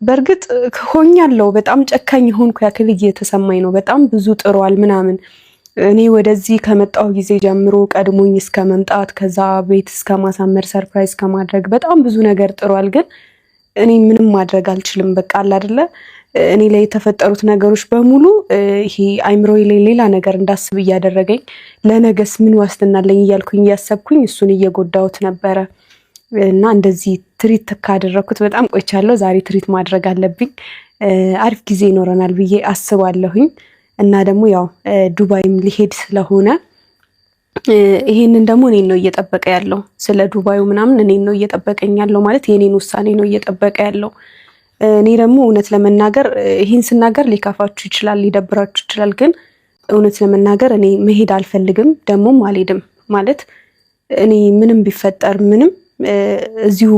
በእርግጥ ሆኛለሁ። በጣም ጨካኝ ሆንኩ ያክል እየተሰማኝ ነው። በጣም ብዙ ጥሯል ምናምን። እኔ ወደዚህ ከመጣሁ ጊዜ ጀምሮ ቀድሞኝ እስከ መምጣት ከዛ ቤት እስከ ማሳመር ሰርፕራይዝ ከማድረግ በጣም ብዙ ነገር ጥሯል። ግን እኔ ምንም ማድረግ አልችልም። በቃ አለ አይደለ እኔ ላይ የተፈጠሩት ነገሮች በሙሉ ይሄ አይምሮዬ ላይ ሌላ ነገር እንዳስብ እያደረገኝ ለነገስ ምን ዋስትና አለኝ እያልኩኝ እያሰብኩኝ እሱን እየጎዳሁት ነበረ። እና እንደዚህ ትሪት ካደረኩት በጣም ቆይቻለሁ። ዛሬ ትሪት ማድረግ አለብኝ። አሪፍ ጊዜ ይኖረናል ብዬ አስባለሁኝ። እና ደግሞ ያው ዱባይም ሊሄድ ስለሆነ ይሄንን ደግሞ እኔን ነው እየጠበቀ ያለው። ስለ ዱባዩ ምናምን እኔን ነው እየጠበቀኝ ያለው፣ ማለት የኔን ውሳኔ ነው እየጠበቀ ያለው። እኔ ደግሞ እውነት ለመናገር ይህን ስናገር ሊከፋችሁ ይችላል፣ ሊደብራችሁ ይችላል። ግን እውነት ለመናገር እኔ መሄድ አልፈልግም፣ ደግሞም አልሄድም። ማለት እኔ ምንም ቢፈጠር ምንም እዚሁ።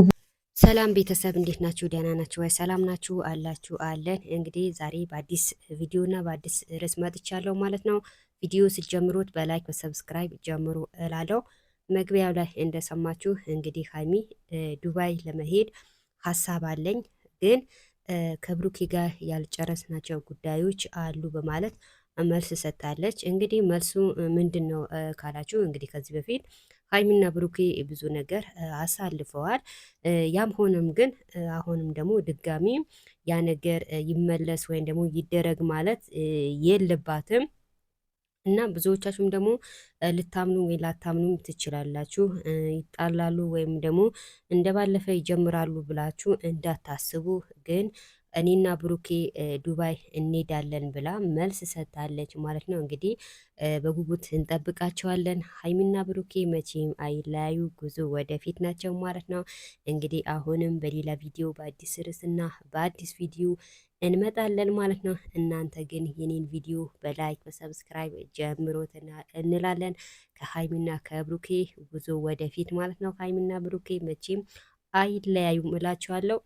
ሰላም ቤተሰብ እንዴት ናችሁ? ደህና ናችሁ ወይ? ሰላም ናችሁ አላችሁ? አለን። እንግዲህ ዛሬ በአዲስ ቪዲዮ እና በአዲስ ርዕስ መጥቻለሁ ማለት ነው። ቪዲዮ ስትጀምሩት በላይክ በሰብስክራይብ ጀምሩ እላለሁ። መግቢያው ላይ እንደሰማችሁ እንግዲህ ሀይሚ ዱባይ ለመሄድ ሀሳብ አለኝ ግን ከብሩኬ ጋር ያልጨረስናቸው ጉዳዮች አሉ በማለት መልስ ሰጥታለች። እንግዲህ መልሱ ምንድን ነው ካላችሁ እንግዲህ ከዚህ በፊት ሀይሚና ብሩኬ ብዙ ነገር አሳልፈዋል። ያም ሆነም ግን አሁንም ደግሞ ድጋሚ ያ ነገር ይመለስ ወይም ደግሞ ይደረግ ማለት የለባትም እና ብዙዎቻችሁም ደግሞ ልታምኑ ወይ ላታምኑ ትችላላችሁ። ይጣላሉ ወይም ደግሞ እንደባለፈ ይጀምራሉ ብላችሁ እንዳታስቡ። ግን እኔና ብሩኬ ዱባይ እንሄዳለን ብላ መልስ ሰጥታለች ማለት ነው። እንግዲህ በጉጉት እንጠብቃቸዋለን። ሀይሚና ብሩኬ መቼም አይለያዩ፣ ጉዞ ወደፊት ናቸው ማለት ነው። እንግዲህ አሁንም በሌላ ቪዲዮ በአዲስ ርዕስና በአዲስ ቪዲዮ እንመጣለን ማለት ነው። እናንተ ግን የኔን ቪዲዮ በላይክ በሰብስክራይብ ጀምሮት እንላለን። ከሀይሚና ከብሩኬ ጉዞ ወደፊት ማለት ነው። ሀይሚና ብሩኬ መቼም አይለያዩም እላችኋለሁ።